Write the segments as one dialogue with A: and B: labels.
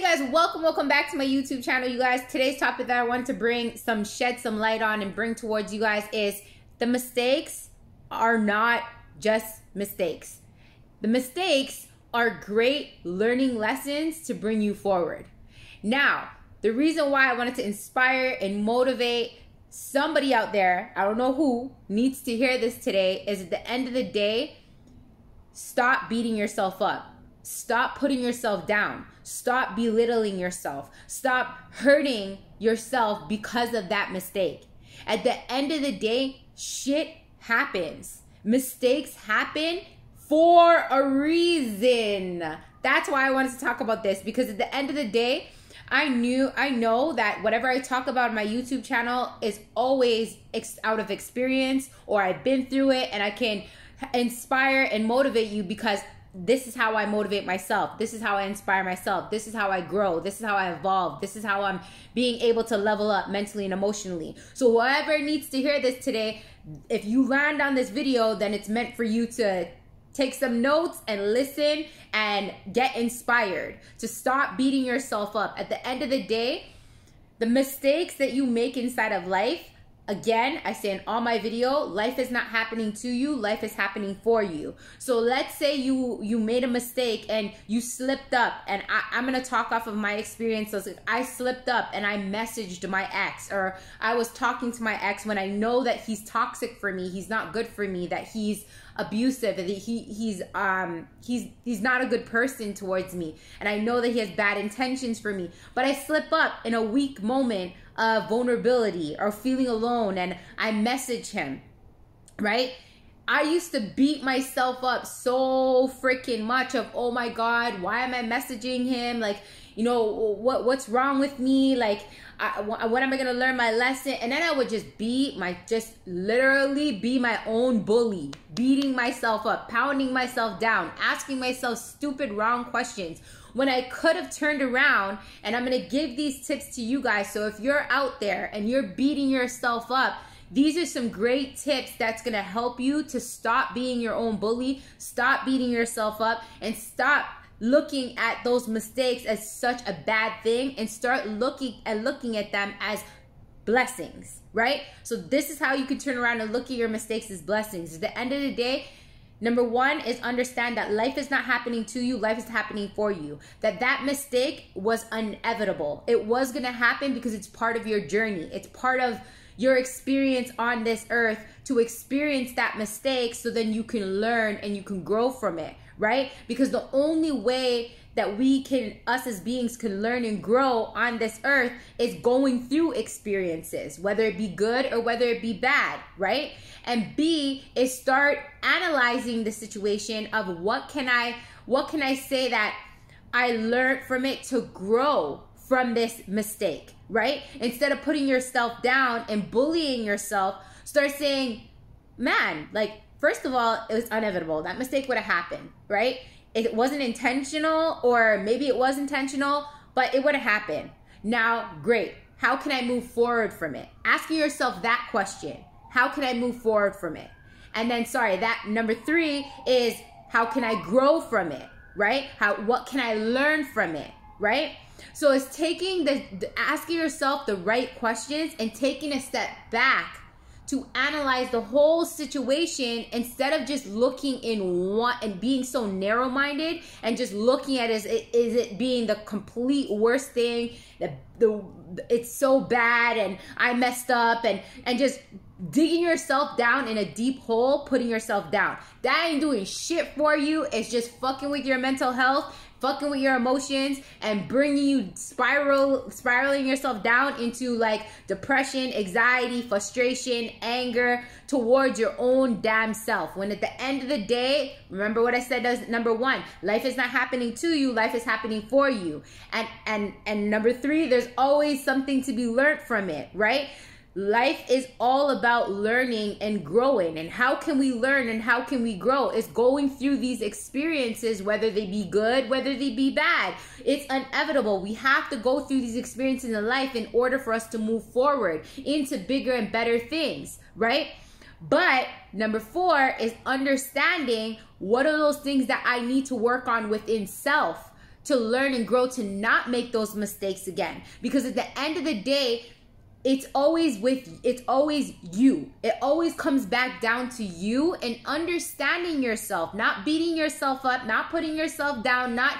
A: guys, welcome back to my YouTube channel. You guys, today's topic that I want to shed some light on and bring towards you guys is the mistakes are not just mistakes. The mistakes are great learning lessons to bring you forward. Now, the reason why I wanted to inspire and motivate somebody out there, I don't know who, needs to hear this today, is at the end of the day, stop beating yourself up. Stop putting yourself down. Stop belittling yourself. Stop hurting yourself because of that mistake. At the end of the day, shit happens. Mistakes happen for a reason. That's why I wanted to talk about this, because at the end of the day, I know that whatever I talk about on my YouTube channel is always out of experience, or I've been through it, and I can inspire and motivate you because this is how I motivate myself. This is how I inspire myself. This is how I grow. This is how I evolve. This is how I'm being able to level up mentally and emotionally. So whoever needs to hear this today, if you land on this video, then it's meant for you to take some notes and listen and get inspired to stop beating yourself up. At the end of the day, the mistakes that you make inside of life, again, I say in all my video, life is not happening to you, life is happening for you. So let's say you made a mistake and you slipped up, and I'm gonna talk off of my experience. So I slipped up and I messaged my ex, or I was talking to my ex when I know that he's toxic for me, he's not good for me, that he's abusive, that he's not a good person towards me, and I know that he has bad intentions for me, but I slip up in a weak moment of vulnerability or feeling alone, and I message him, right? I used to beat myself up so freaking much of, oh my God, why am I messaging him? Like, you know, what's wrong with me? Like, when am I gonna learn my lesson? And then I would just literally be my own bully, beating myself up, pounding myself down, asking myself stupid, wrong questions, when I could have turned around. And I'm gonna give these tips to you guys. So if you're out there and you're beating yourself up, these are some great tips that's gonna help you to stop being your own bully, stop beating yourself up, and stop looking at those mistakes as such a bad thing, and start looking at them as blessings, right? So this is how you can turn around and look at your mistakes as blessings. At the end of the day, number one is understand that life is not happening to you, life is happening for you. That mistake was inevitable. It was gonna happen because it's part of your journey. It's part of your experience on this earth to experience that mistake, so then you can learn and you can grow from it, right? Because the only way that us as beings can learn and grow on this earth is going through experiences, whether it be good or whether it be bad, right? And B is start analyzing the situation of what can I say that I learned from it to grow from this mistake, right? Instead of putting yourself down and bullying yourself, start saying, man, like, first of all, it was inevitable. That mistake would have happened, right? It wasn't intentional, or maybe it was intentional, but it would have happened. Now, great. How can I move forward from it? Asking yourself that question. How can I move forward from it? And then, that number 3 is, how can I grow from it, right? What can I learn from it, right? So it's taking asking yourself the right questions and taking a step back to analyze the whole situation, instead of just looking in one and being so narrow-minded and just looking at is it being the complete worst thing, it's so bad and I messed up, and just digging yourself down in a deep hole, putting yourself down. That ain't doing shit for you. It's just fucking with your mental health, fucking with your emotions, and bringing you spiraling yourself down into like depression, anxiety, frustration, anger towards your own damn self. When at the end of the day, remember what I said as number 1, life is not happening to you, life is happening for you. And number 3, there's always something to be learned from it, right? Life is all about learning and growing. And how can we learn and how can we grow? It's going through these experiences, whether they be good, whether they be bad. It's inevitable. We have to go through these experiences in life in order for us to move forward into bigger and better things, right? But number 4 is understanding what are those things that I need to work on within self to learn and grow, to not make those mistakes again. Because at the end of the day, it's always you. It always comes back down to you and understanding yourself, not beating yourself up, not putting yourself down, not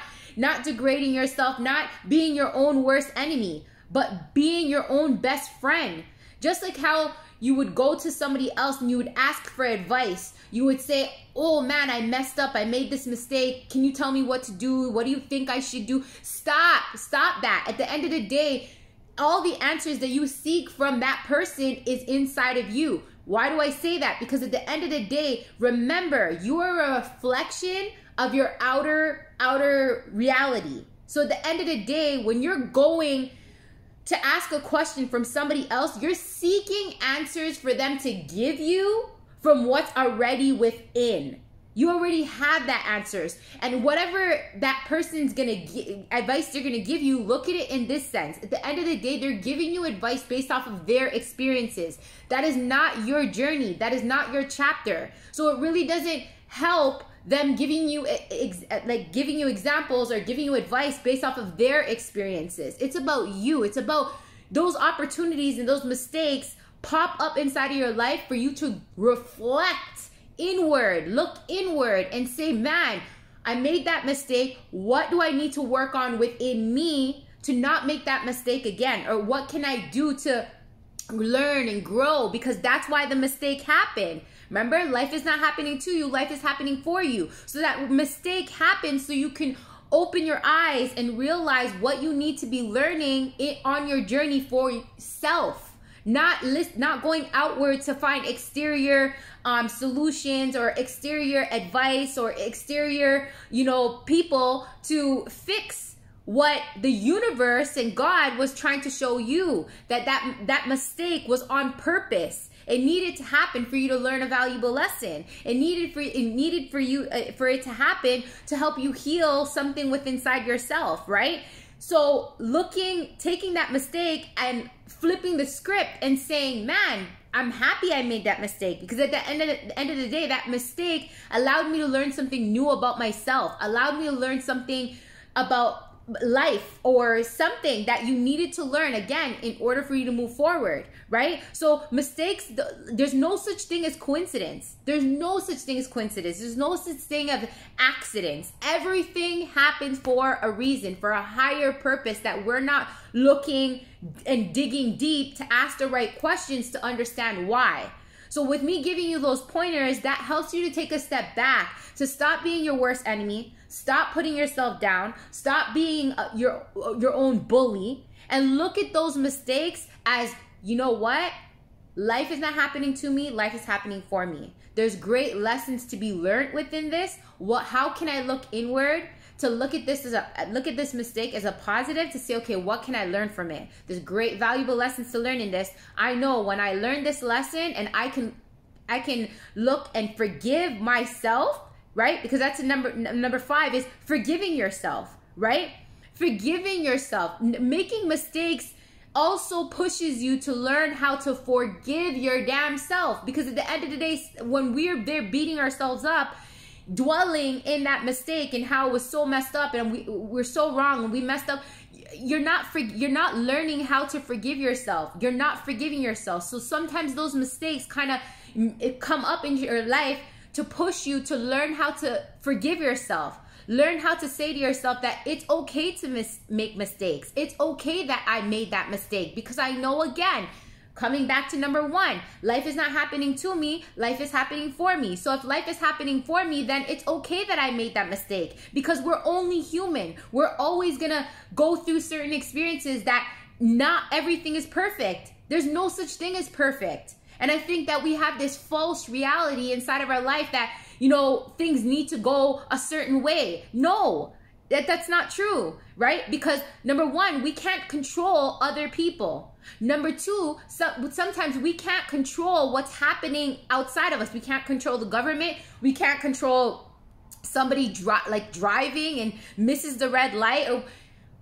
A: degrading yourself, not being your own worst enemy, but being your own best friend. Just like how you would go to somebody else and you would ask for advice. You would say, oh man, I messed up. I made this mistake. Can you tell me what to do? What do you think I should do? Stop that. At the end of the day, all the answers that you seek from that person is inside of you. Why do I say that? Because at the end of the day, remember, you are a reflection of your outer reality. So at the end of the day, when you're going to ask a question from somebody else, you're seeking answers for them to give you from what's already within. You already have that answers. And whatever that person's advice they're gonna give you, look at it in this sense. At the end of the day, they're giving you advice based off of their experiences. That is not your journey. That is not your chapter. So it really doesn't help them giving you examples or giving you advice based off of their experiences. It's about you. It's about those opportunities and those mistakes pop up inside of your life for you to reflect inward, look inward and say, man, I made that mistake. What do I need to work on within me to not make that mistake again? Or what can I do to learn and grow? Because that's why the mistake happened. Remember, life is not happening to you. Life is happening for you. So that mistake happens so you can open your eyes and realize what you need to be learning on your journey for self. Not going outward to find exterior solutions or exterior advice or exterior, people to fix what the universe and God was trying to show you. That mistake was on purpose. It needed to happen for you to learn a valuable lesson. It needed for it to happen to help you heal something within inside yourself, right? So taking that mistake and flipping the script and saying, man, I'm happy I made that mistake, because at the end of the day, that mistake allowed me to learn something new about myself, allowed me to learn something about life or something that you needed to learn again in order for you to move forward, right? So mistakes, there's no such thing as coincidence. There's no such thing as coincidence. There's no such thing as accidents. Everything happens for a reason, for a higher purpose that we're not looking and digging deep to ask the right questions to understand why. So with me giving you those pointers, that helps you to take a step back, to stop being your worst enemy, stop putting yourself down, stop being your own bully, and look at those mistakes as, you know what? Life is not happening to me, life is happening for me. There's great lessons to be learned within this. How can I look inward to look at this mistake as a positive, to say, okay, what can I learn from it? There's great valuable lessons to learn in this. I know when I learn this lesson and I can look and forgive myself, right? Because that's number 5 is forgiving yourself, right? Forgiving yourself. Making mistakes also pushes you to learn how to forgive your damn self. Because at the end of the day, when we're there beating ourselves up, dwelling in that mistake and how it was so messed up and we're so wrong and we messed up, you're not learning how to forgive yourself. You're not forgiving yourself. So sometimes those mistakes kind of come up in your life to push you to learn how to forgive yourself. Learn how to say to yourself that it's okay to make mistakes. It's okay that I made that mistake, because I know, again, coming back to number 1, life is not happening to me, life is happening for me. So if life is happening for me, then it's okay that I made that mistake, because we're only human. We're always gonna go through certain experiences that not everything is perfect. There's no such thing as perfect. And I think that we have this false reality inside of our life that, things need to go a certain way. No, that's not true, right? Because number 1, we can't control other people. Number 2, sometimes we can't control what's happening outside of us. We can't control the government. We can't control somebody driving and misses the red light. Or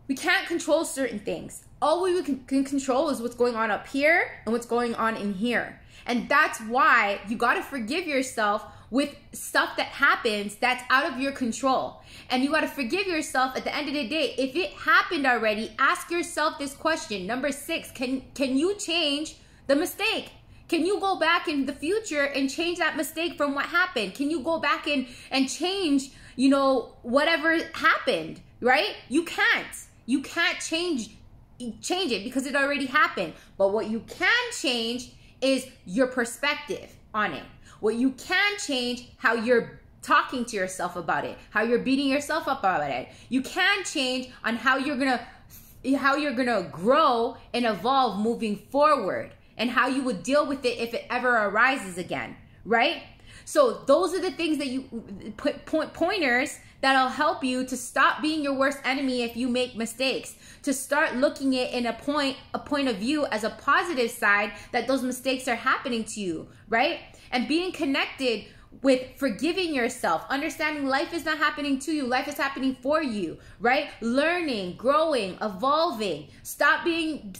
A: we can't control certain things. All we can control is what's going on up here and what's going on in here. And that's why you got to forgive yourself with stuff that happens that's out of your control. And you got to forgive yourself at the end of the day. If it happened already, ask yourself this question. Number 6, can you change the mistake? Can you go back in the future and change that mistake from what happened? Can you go back and change, you know, whatever happened, right? You can't. You can't change it because it already happened. But what you can change is your perspective on it. What you can change, how you're talking to yourself about it, how you're beating yourself up about it. You can change on how you're gonna grow and evolve moving forward, and how you would deal with it if it ever arises again, right? So those are the things that you put pointers that'll help you to stop being your worst enemy if you make mistakes, to start looking it in a point of view as a positive side that those mistakes are happening to you, right? And being connected with forgiving yourself, understanding life is not happening to you, life is happening for you, right? Learning, growing, evolving. Stop being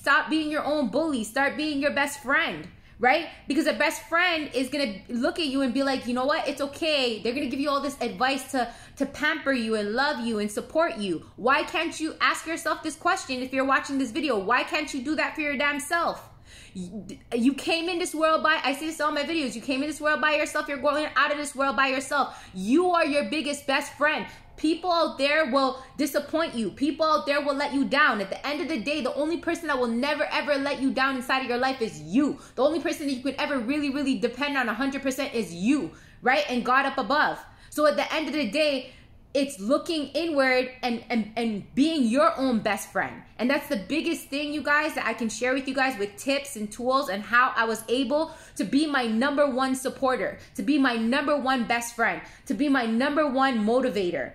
A: your own bully, start being your best friend, right? Because a best friend is gonna look at you and be like, you know what, it's okay. They're gonna give you all this advice to pamper you and love you and support you. Why can't you ask yourself this question if you're watching this video? Why can't you do that for your damn self? You came in this world by, I see this in all my videos, you came in this world by yourself, you're going out of this world by yourself. You are your biggest best friend. People out there will disappoint you. People out there will let you down. At the end of the day, the only person that will never ever let you down inside of your life is you. The only person that you can ever really, really depend on 100% is you, right? And God up above. So at the end of the day, it's looking inward and being your own best friend. And that's the biggest thing, you guys, that I can share with you guys with tips and tools and how I was able to be my #1 supporter, to be my #1 best friend, to be my #1 motivator.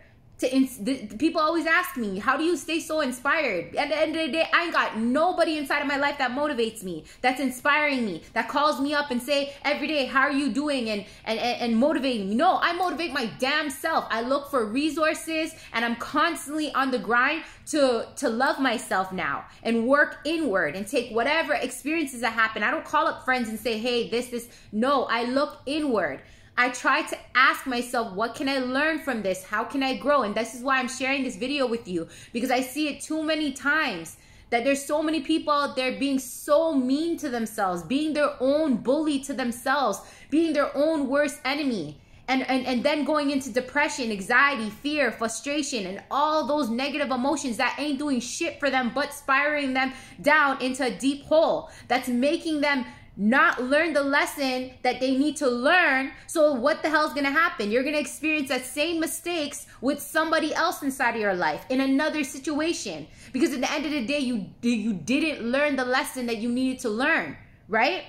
A: People always ask me, how do you stay so inspired? At the end of the day, I ain't got nobody inside of my life that motivates me, that's inspiring me, that calls me up and say every day, how are you doing, and motivating me. No, I motivate my damn self. I look for resources, and I'm constantly on the grind to love myself now and work inward and take whatever experiences that happen. I don't call up friends and say, hey, this. No, I look inward. I try to ask myself, what can I learn from this? How can I grow? And this is why I'm sharing this video with you, because I see it too many times that there's so many people out there being so mean to themselves, being their own bully to themselves, being their own worst enemy. And then going into depression, anxiety, fear, frustration, and all those negative emotions that ain't doing shit for them but spiraling them down into a deep hole that's making them not learn the lesson that they need to learn. So what the hell is going to happen? You're going to experience that same mistakes with somebody else inside of your life in another situation, because at the end of the day, you didn't learn the lesson that you needed to learn, right?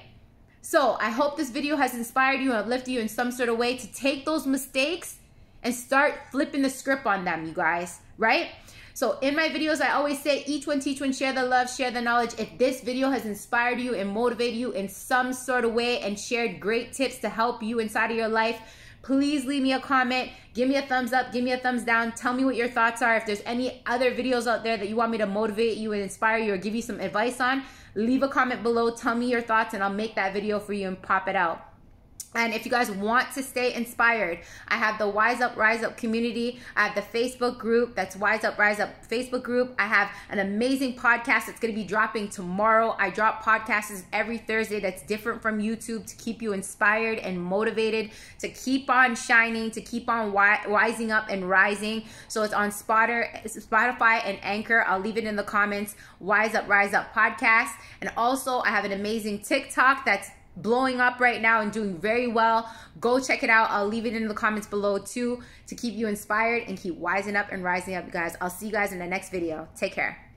A: So I hope this video has inspired you and uplifted you in some sort of way to take those mistakes and start flipping the script on them, you guys, right? So in my videos, I always say, each one, teach one, share the love, share the knowledge. If this video has inspired you and motivated you in some sort of way and shared great tips to help you inside of your life, please leave me a comment, give me a thumbs up, give me a thumbs down, tell me what your thoughts are. If there's any other videos out there that you want me to motivate you and inspire you or give you some advice on, leave a comment below, tell me your thoughts, and I'll make that video for you and pop it out. And if you guys want to stay inspired, I have the Wise Up, Rise Up community. I have the Facebook group. That's Wise Up, Rise Up Facebook group. I have an amazing podcast that's going to be dropping tomorrow. I drop podcasts every Thursday that's different from YouTube to keep you inspired and motivated to keep on shining, to keep on wising up and rising. So it's on Spotify and Anchor. I'll leave it in the comments. Wise Up, Rise Up podcast. And also, I have an amazing TikTok that's blowing up right now and doing very well. Go check it out. I'll leave it in the comments below too, to keep you inspired and keep wising up and rising up, you guys. I'll see you guys in the next video. Take care.